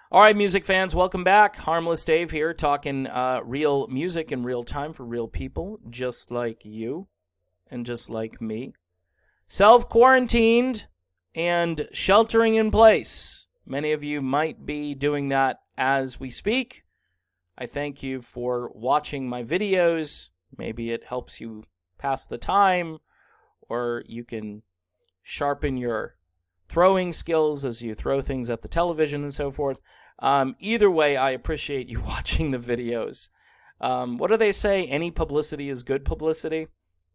All right, music fans, welcome back. Harmless Dave here, talking real music in real time for real people, just like you and just like me. Self-quarantined and sheltering in place. Many of you might be doing that as we speak. I thank you for watching my videos. Maybe it helps you pass the time, or you can sharpen your throwing skills as you throw things at the television and so forth. Either way, I appreciate you watching the videos. What do they say? Any publicity is good publicity.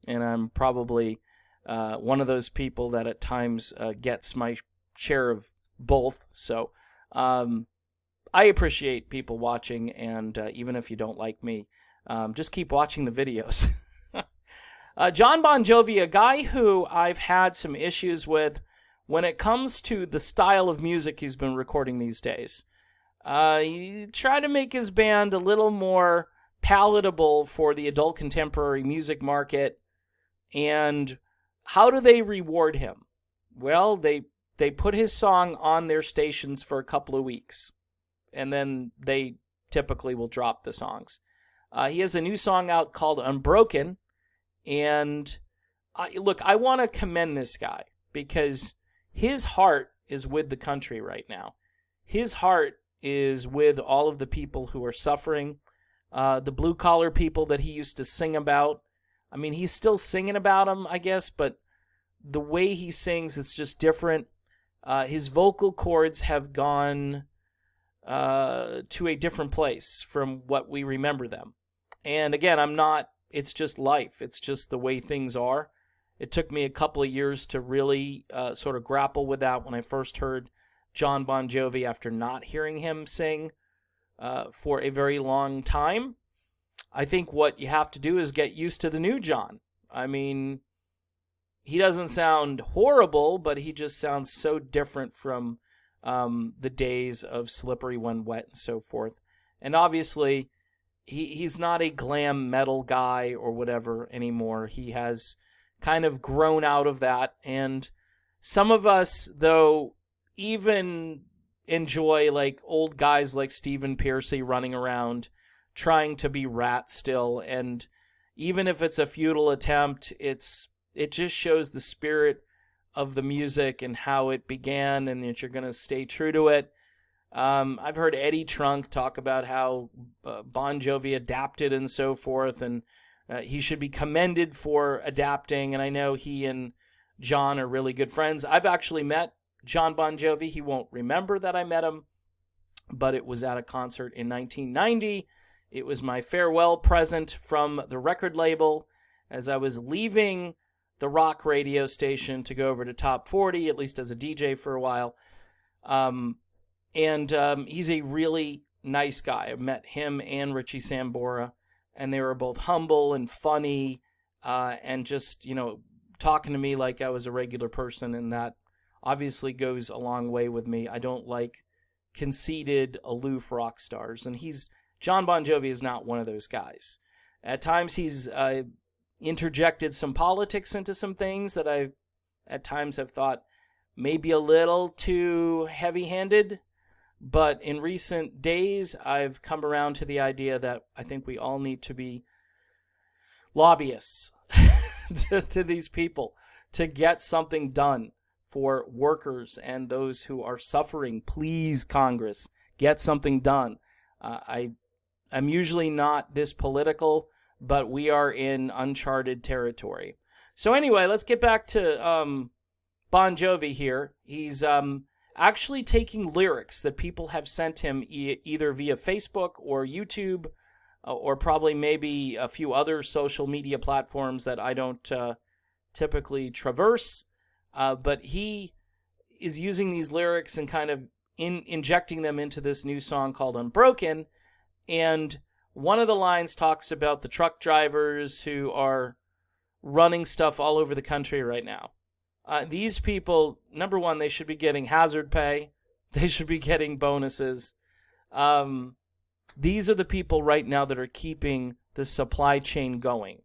And I'm probably one of those people that at times gets my share of both. So I appreciate people watching, and even if you don't like me, just keep watching the videos. John Bon Jovi, a guy who I've had some issues with when it comes to the style of music he's been recording these days. He tried to make his band a little more palatable for the adult contemporary music market. And how do they reward him? Well, they put his song on their stations for a couple of weeks, and then they typically will drop the songs. He has a new song out called Unbroken, and I want to commend this guy because his heart is with the country right now. His heart is with all of the people who are suffering, the blue-collar people that he used to sing about. I mean, he's still singing about them, I guess, but the way he sings, it's just different. His vocal cords have gone to a different place from what we remember them. And again, it's just life. It's just the way things are. It took me a couple of years to really sort of grapple with that when I first heard John Bon Jovi after not hearing him sing for a very long time. I think what you have to do is get used to the new John. I mean, he doesn't sound horrible, but he just sounds so different from the days of Slippery When Wet and so forth. And obviously, he's not a glam metal guy or whatever anymore. He has kind of grown out of that. And some of us, though, even enjoy like old guys like Stephen Pearcy running around trying to be Rat still. And even if it's a futile attempt, it just shows the spirit of the music and how it began, and that you're going to stay true to it. I've heard Eddie Trunk talk about how Bon Jovi adapted and so forth, and he should be commended for adapting. And I know he and John are really good friends. I've actually met John Bon Jovi. He won't remember that I met him, but it was at a concert in 1990. It was my farewell present from the record label as I was leaving the rock radio station to go over to Top 40, at least as a DJ for a while. He's a really nice guy. I've met him and Richie Sambora, and they were both humble and funny, and just, talking to me like I was a regular person, and that obviously goes a long way with me. I don't like conceited, aloof rock stars, and John Bon Jovi is not one of those guys. At times he's interjected some politics into some things that I at times have thought maybe a little too heavy-handed. But in recent days, I've come around to the idea that I think we all need to be lobbyists to these people to get something done for workers and those who are suffering. Please, Congress, get something done. I'm usually not this political, but we are in uncharted territory. So anyway, let's get back to Bon Jovi here. He's actually taking lyrics that people have sent him either via Facebook or YouTube, or probably maybe a few other social media platforms that I don't typically traverse. But he is using these lyrics and kind of injecting them into this new song called Unbroken. And one of the lines talks about the truck drivers who are running stuff all over the country right now. These people, number one, they should be getting hazard pay. They should be getting bonuses. These are the people right now that are keeping the supply chain going.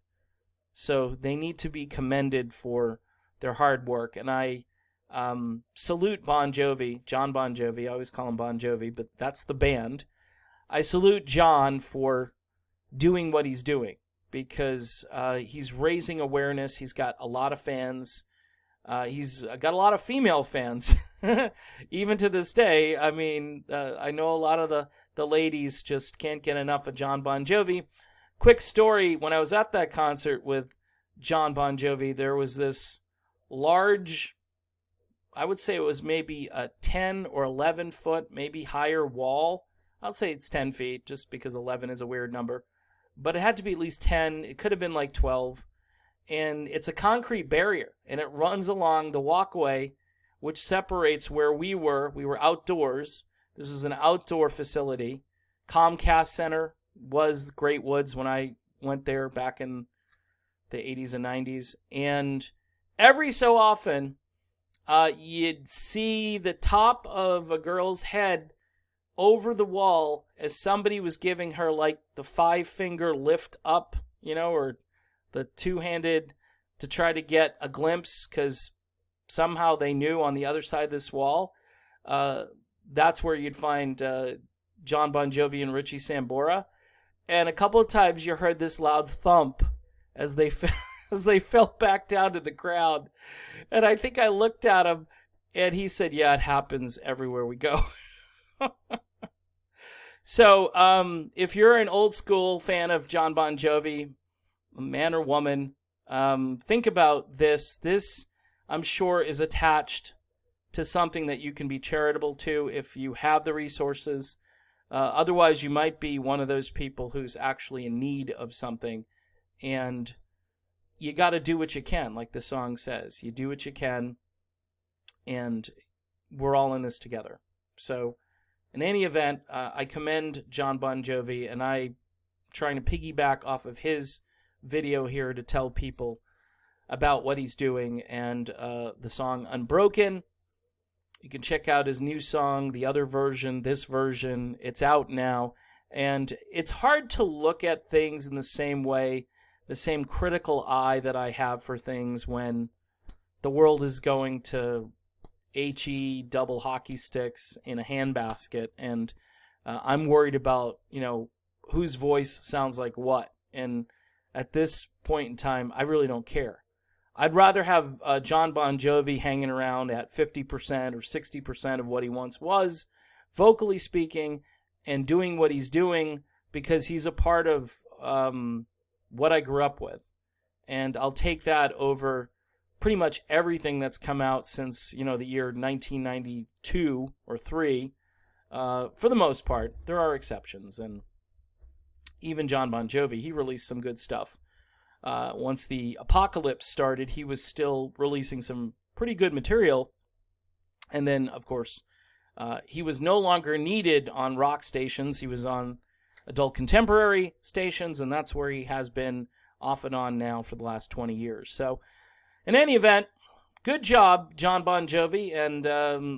So they need to be commended for their hard work. And I salute Bon Jovi, John Bon Jovi. I always call him Bon Jovi, but that's the band. I salute John for doing what he's doing because he's raising awareness. He's got a lot of fans. He's got a lot of female fans, even to this day. I mean, I know a lot of the ladies just can't get enough of John Bon Jovi. Quick story, when I was at that concert with John Bon Jovi, there was this large, I would say it was maybe a 10 or 11 foot, maybe higher wall. I'll say it's 10 feet just because 11 is a weird number. But it had to be at least 10. It could have been like 12. And it's a concrete barrier. And it runs along the walkway, which separates where we were. We were outdoors. This was an outdoor facility. Comcast Center was Great Woods when I went there back in the 80s and 90s. And every so often, you'd see the top of a girl's head over the wall as somebody was giving her like the 5-finger lift up, or the two-handed to try to get a glimpse because somehow they knew on the other side of this wall, that's where you'd find John Bon Jovi and Richie Sambora. And a couple of times you heard this loud thump as they fell back down to the ground. And I think I looked at him, and he said, yeah, it happens everywhere we go. So if you're an old school fan of John Bon Jovi, man or woman, think about this. This, I'm sure, is attached to something that you can be charitable to if you have the resources. Otherwise, you might be one of those people who's actually in need of something. And you got to do what you can, like the song says. You do what you can, and we're all in this together. So, in any event, I commend John Bon Jovi, and I'm trying to piggyback off of his video here to tell people about what he's doing, and the song Unbroken. You can check out his new song, the other version, this version. It's out now. And it's hard to look at things in the same way, the same critical eye that I have for things when the world is going to HE double hockey sticks in a handbasket. And I'm worried about, whose voice sounds like what. And at this point in time, I really don't care. I'd rather have John Bon Jovi hanging around at 50% or 60% of what he once was, vocally speaking, and doing what he's doing because he's a part of what I grew up with. And I'll take that over pretty much everything that's come out since, the year 1992 or 3. For the most part, there are exceptions. And even John Bon Jovi, he released some good stuff. Once the apocalypse started, he was still releasing some pretty good material. And then, of course, he was no longer needed on rock stations. He was on adult contemporary stations, and that's where he has been off and on now for the last 20 years. So, in any event, good job, John Bon Jovi, and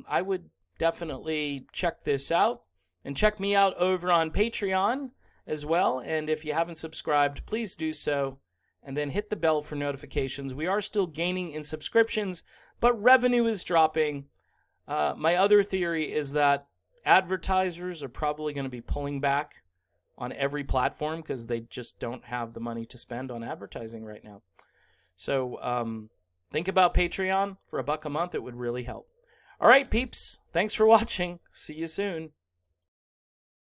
I would definitely check this out. And check me out over on Patreon as well. And if you haven't subscribed, please do so. And then hit the bell for notifications. We are still gaining in subscriptions, but revenue is dropping. My other theory is that advertisers are probably going to be pulling back on every platform because they just don't have the money to spend on advertising right now. So think about Patreon for $1 a month. It would really help. All right, peeps. Thanks for watching. See you soon.